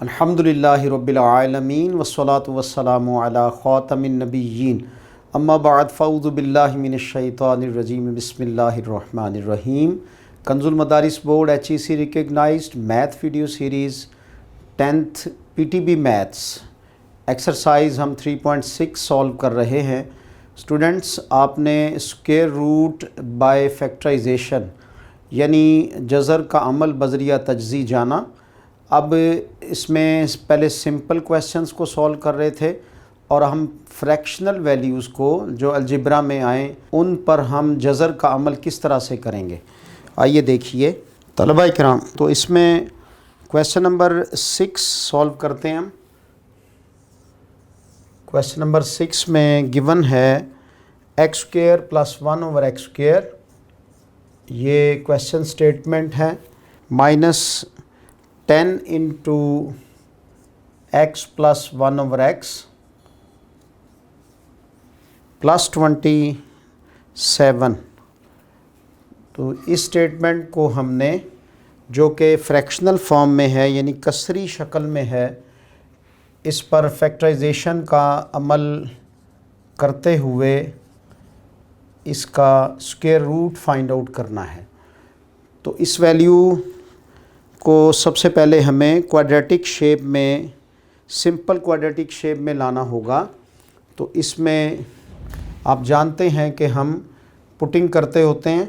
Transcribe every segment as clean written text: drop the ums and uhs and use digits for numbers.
अल्हम्दुलिल्लाहि रब्बिल आलमीन वस्सलातु वस्सलामु अला ख़ातमिन नबिय्यीन अम्मा बाद फ़अऊज़ु बिल्लाहि मिनश शैतानिर रजीम बिस्मिल्लाहिर रहमानिर रहीम। Kanzul Madaris board HEC recognised math video series 10th PTB maths exercise हम 3.6 सॉल्व कर रहे हैं। स्टूडेंट्स, आपने स्क्वायर रूट बाय फैक्टराइजेशन यानी जज़र का अमल बज़रिया तजज़ी जाना। अब इसमें पहले सिंपल क्वेश्चंस को सॉल्व कर रहे थे और हम फ्रैक्शनल वैल्यूज़ को जो अलजेब्रा में आए उन पर हम जज़र का अमल किस तरह से करेंगे, आइए देखिए तलबा इकराम। तो इसमें क्वेश्चन नंबर 6 सॉल्व करते हैं हम। क्वेश्चन नंबर 6 में गिवन है x square plus 1 over x square, ये क्वेश्चन स्टेटमेंट है, minus 10 into x plus 1 over x plus 27। तो इस स्टेटमेंट को हमने, जो कि फ्रैक्शनल फॉर्म में है यानी कसरी शक्ल में है, इस पर फैक्टराइजेशन का अमल करते हुए इसका स्क्वायर रूट फाइंड आउट करना है। तो इस वैल्यू को सबसे पहले हमें क्वाड्रेटिक शेप में, सिंपल क्वाड्रेटिक शेप में लाना होगा। तो इसमें आप जानते हैं कि हम पुटिंग करते होते हैं।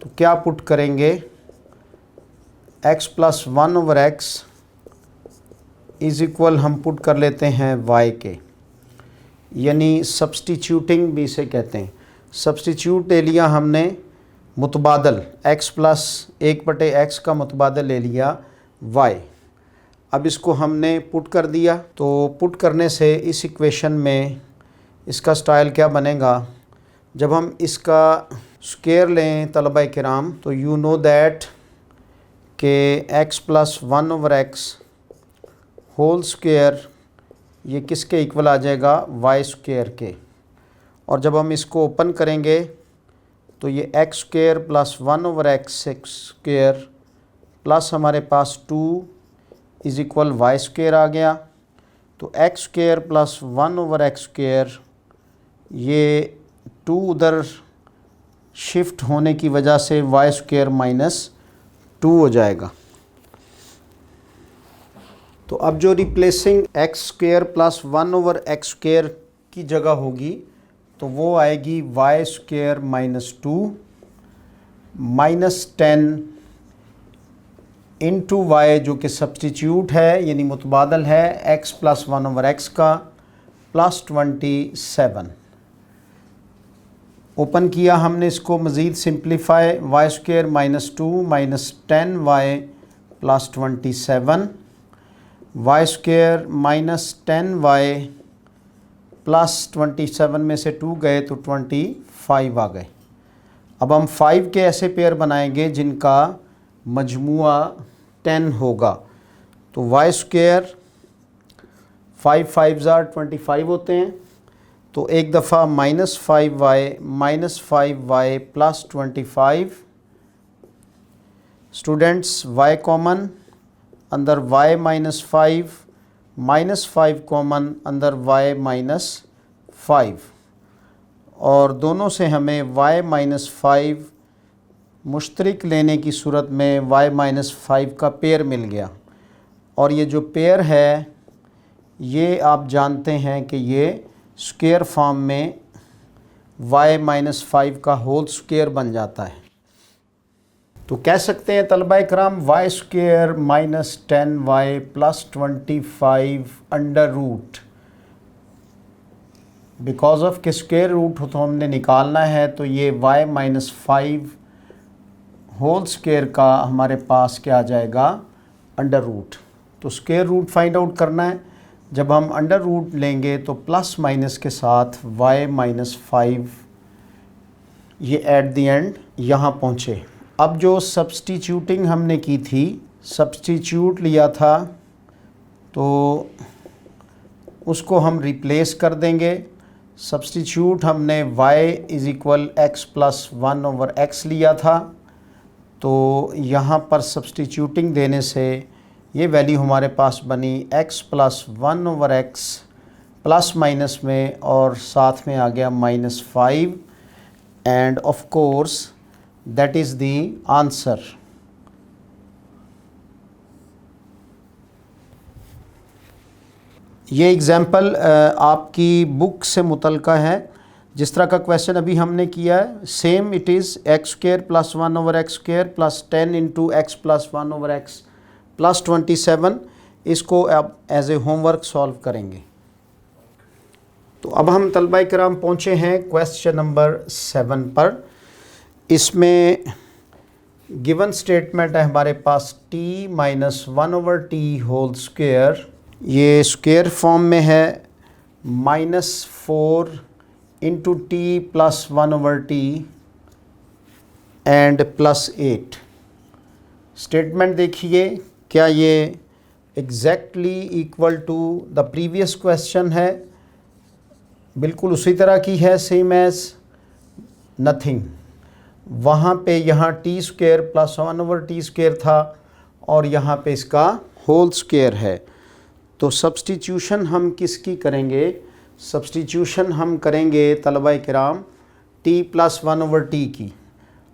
तो क्या पुट करेंगे, x plus 1 over x is equal हम पुट कर लेते हैं y के, यानी सब्सटीट्यूटिंग भी इसे कहते हैं। सब्सटीट्यूट ले लिया हमने मुतबादल, x प्लस 1/x का मुतबादल ले लिया y। अब इसको हमने पुट कर दिया। तो पुट करने से इस इक्वेशन में इसका स्टाइल क्या बनेगा, जब हम इसका स्क्वायर लें तलबा किराम, तो यू नो दैट के x plus 1 over x whole square ये किसके इक्वल आ जाएगा, y स्क्वायर के। और जब हम इसको ओपन करेंगे तो ये x square plus 1 over x square plus हमारे पास 2 इज़ इक्वल वाई स्क्वायर आ गया। तो x square plus 1 over x square, ये 2 उधर शिफ्ट होने की वजह से वाई स्क्वायर माइनस 2 हो जाएगा। तो अब जो replacing x square plus 1 over x square की जगह होगी तो वो आएगी y square minus 2 minus 10 into y, जो कि सब्सटीट्यूट है यानी मुतबादल है एक्स प्लस 1 ओवर एक्स का, प्लस 27। ओपन किया हमने इसको मज़ीद simplify, y square minus 2 minus 10 y plus 27, y square minus 10 y plus 27 में से 2 गए तो 25 आ गए। अब हम 5 के ऐसे पेयर बनाएंगे जिनका मजमुआ 10 होगा। तो वाई स्क्वायर 5 5 25 होते हैं। तो एक दफ़ा minus 5y plus 25। Students, y common, अंदर y माइनस 5 कॉमन, अंदर y माइनस 5, और दोनों से हमें y माइनस 5 मुश्तरिक लेने की सूरत में y माइनस 5 का पेयर मिल गया। और ये जो पेयर है ये आप जानते हैं कि ये स्क्वायर फॉर्म में y माइनस 5 का होल स्क्वायर बन जाता है। तो कह सकते हैं तलबा इकराम, y square minus 10y plus 25 under root, because of के स्क्वायर रूट तो हमने निकालना है। तो ये y माइनस 5 होल स्क्वायर का हमारे पास क्या आ जाएगा, अंडर रूट। तो स्क्वायर रूट फाइंड आउट करना है। जब हम अंडर रूट लेंगे तो प्लस माइनस के साथ y माइनस 5 ये एट द एंड यहाँ पहुँचे। अब जो सब्सटीट्यूटिंग हमने की थी, सब्सटीट्यूट लिया था, तो उसको हम रिप्लेस कर देंगे। सब्सटीट्यूट हमने y is equal x plus 1 over x लिया था। तो यहाँ पर सब्सटीट्यूटिंग देने से ये वैल्यू हमारे पास बनी x plus 1/x plus minus में और साथ में आ गया -5 and of course that is the answer. ये एग्ज़ाम्पल आपकी बुक से मुतल्का है। जिस तरह का क्वेश्चन अभी हमने किया है same it is x² plus 1/x² plus 10 into x plus 1/x plus 27। इसको आप एज ए होमवर्क सॉल्व करेंगे। तो अब हम तलबा किराम पहुँचे हैं क्वेश्चन नंबर 7 पर। इसमें गिवन स्टेटमेंट है हमारे पास t minus 1/t whole square, ये स्क्वायर फॉर्म में है, -4 into t plus 1/t and +8। Statement देखिए, क्या ये exactly equal to the previous question है? बिल्कुल उसी तरह की है, सेम एज नथिंग। वहाँ पे यहाँ t² प्लस 1/t² था और यहाँ पे इसका होल स्क्वायर है। तो सब्स्टिट्यूशन हम किसकी करेंगे? सब्स्टिट्यूशन हम करेंगे तलबा किराम t प्लस 1/t की।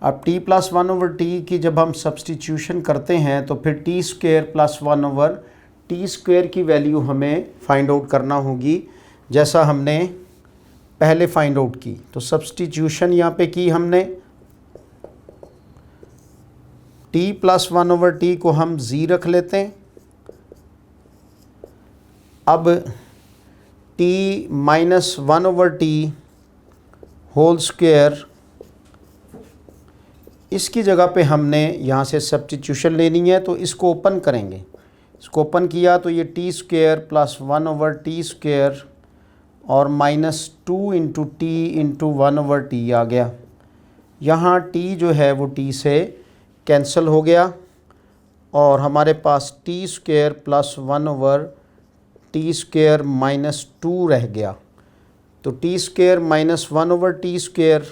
अब t प्लस 1/t की जब हम सब्स्टिट्यूशन करते हैं तो फिर t² प्लस 1/t² की वैल्यू हमें फाइंड आउट करना होगी, जैसा हमने पहले फाइंड आउट की। तो सब्स्टिट्यूशन यहाँ पे की हमने, t प्लस 1/t को हम z रख लेते हैं। अब t minus 1/t whole square, इसकी जगह पे हमने यहाँ से सब्स्टिट्यूशन लेनी है, तो इसको ओपन करेंगे। इसको ओपन किया तो ये t² प्लस 1/t² और -2 इंटू टी इंटू 1/t आ गया। यहाँ t जो है वो t से कैंसिल हो गया और हमारे पास t² प्लस 1/t² -2 रह गया। तो t² माइनस 1/t²।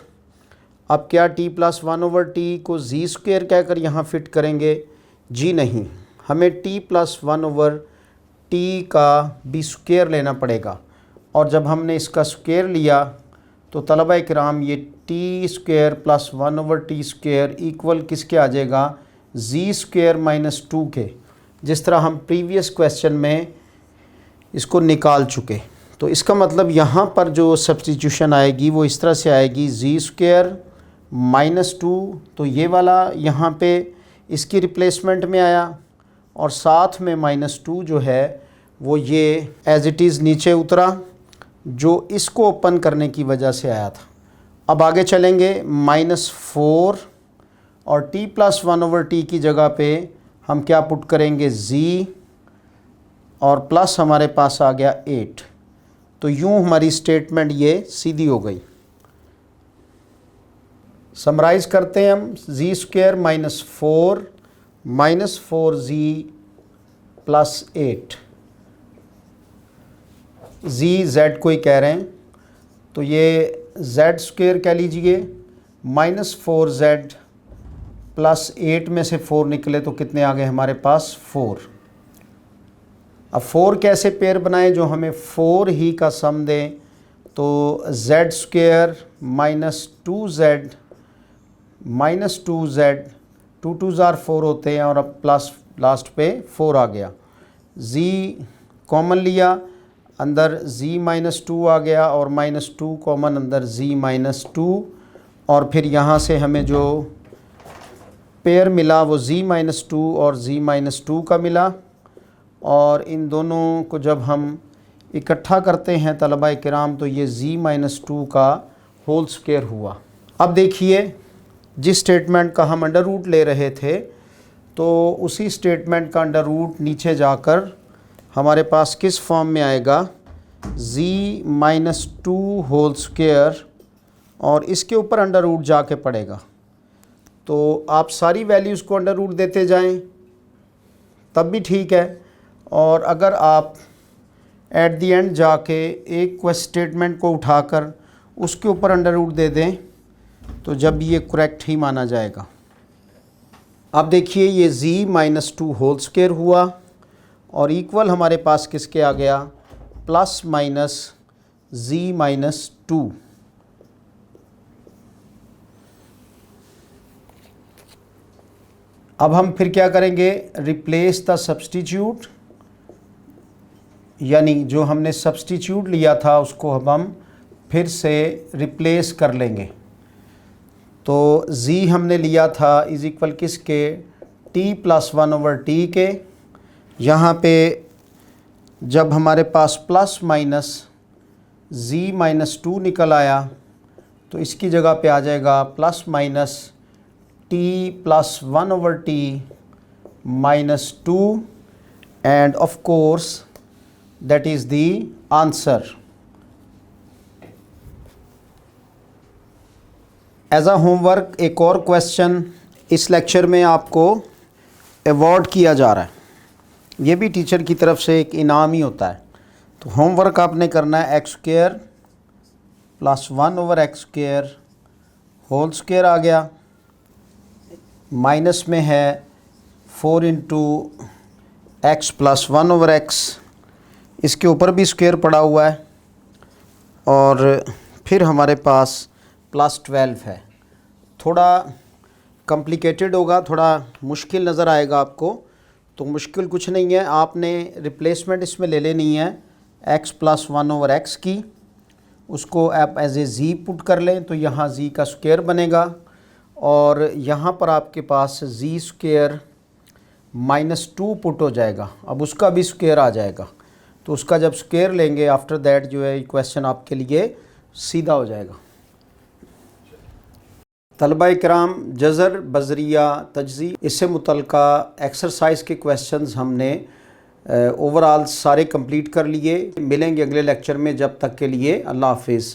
अब क्या t प्लस 1/t को z² कहकर यहाँ फिट करेंगे? जी नहीं, हमें t प्लस 1/t का भी स्क्वायर लेना पड़ेगा। और जब हमने इसका स्क्वायर लिया तो तलबा किराम ये t² प्लस 1/t² इक्वल किसके आ जाएगा? z² -2 के, जिस तरह हम प्रीवियस क्वेश्चन में इसको निकाल चुके। तो इसका मतलब यहाँ पर जो सब्स्टिट्यूशन आएगी वो इस तरह से आएगी, z² -2, तो ये वाला यहाँ पे इसकी रिप्लेसमेंट में आया और साथ में -2 जो है वो ये एज इट इज़ नीचे उतरा, जो इसको ओपन करने की वजह से आया था। अब आगे चलेंगे, -4 और t प्लस 1/t की जगह पे हम क्या पुट करेंगे? z और प्लस हमारे पास आ गया 8। तो यूँ हमारी स्टेटमेंट ये सीधी हो गई। समराइज़ करते हैं हम, z² -4 प्लस 8, z को ही कह रहे हैं, तो ये z² कह लीजिए, -4z प्लस 8 में से 4 निकले तो कितने आ गए हमारे पास? 4। अब 4 कैसे पेयर बनाएं जो हमें 4 ही का सम दें? तो z² -2z 2 2s are 4 होते हैं और अब प्लस लास्ट पे 4 आ गया। z कॉमन लिया, अंदर z -2 आ गया और -2 कॉमन अंदर z -2, और फिर यहाँ से हमें जो पेयर मिला वो z -2 और z -2 का मिला। और इन दोनों को जब हम इकट्ठा करते हैं तलबा किराम तो ये z -2 का होल स्क्वायर हुआ। अब देखिए, जिस स्टेटमेंट का हम अंडर रूट ले रहे थे तो उसी स्टेटमेंट का अंडर रूट नीचे जाकर हमारे पास किस फॉर्म में आएगा? z -2 होल स्क्वायर, और इसके ऊपर अंडर रूट जाके पड़ेगा। तो आप सारी वैल्यूज़ को अंडर रूट देते जाएं तब भी ठीक है, और अगर आप एट द एंड जाके एक स्टेटमेंट को उठाकर उसके ऊपर अंडर रूट दे दें तो जब ये करेक्ट ही माना जाएगा। अब देखिए, ये z -2 होल स्क्वायर हुआ और इक्वल हमारे पास किसके आ गया, प्लस माइनस z माइनस 2। अब हम फिर क्या करेंगे, रिप्लेस द सब्स्टिट्यूट, यानी जो हमने सब्स्टिट्यूट लिया था उसको अब हम फिर से रिप्लेस कर लेंगे। तो z हमने लिया था इज़ इक्वल किसके, t प्लस 1/t के। यहाँ पे जब हमारे पास प्लस माइनस z माइनस 2 निकल आया तो इसकी जगह पे आ जाएगा plus minus t plus 1/t minus 2 and of course that is the answer. As a homework एक और क्वेश्चन इस लेक्चर में आपको अवॉर्ड किया जा रहा है, ये भी टीचर की तरफ से एक इनाम ही होता है। तो होमवर्क आपने करना है x² plus 1/x² whole square आ गया, माइनस में है 4 इंटू x प्लस 1/x, इसके ऊपर भी स्क्वायर पड़ा हुआ है, और फिर हमारे पास प्लस 12 है। थोड़ा कॉम्प्लिकेटेड होगा, थोड़ा मुश्किल नज़र आएगा आपको, तो मुश्किल कुछ नहीं है, आपने रिप्लेसमेंट इसमें ले लेनी है x प्लस 1/x की, उसको आप एज ए z पुट कर लें तो यहाँ z का स्क्वायर बनेगा, और यहाँ पर आपके पास z स्क्वायर माइनस 2 पुट हो जाएगा, अब उसका भी स्क्वायर आ जाएगा। तो उसका जब स्क्वायर लेंगे आफ्टर दैट जो है क्वेश्चन आपके लिए सीधा हो जाएगा। तलबा इकराम, जज़र, बज़रिया, तजज़ी, इससे मुतल्लिक़ा एक्सरसाइज के क्वेश्चंस हमने ओवरऑल सारे कंप्लीट कर लिए। मिलेंगे अगले लेक्चर में, जब तक के लिए अल्लाह हाफिज़।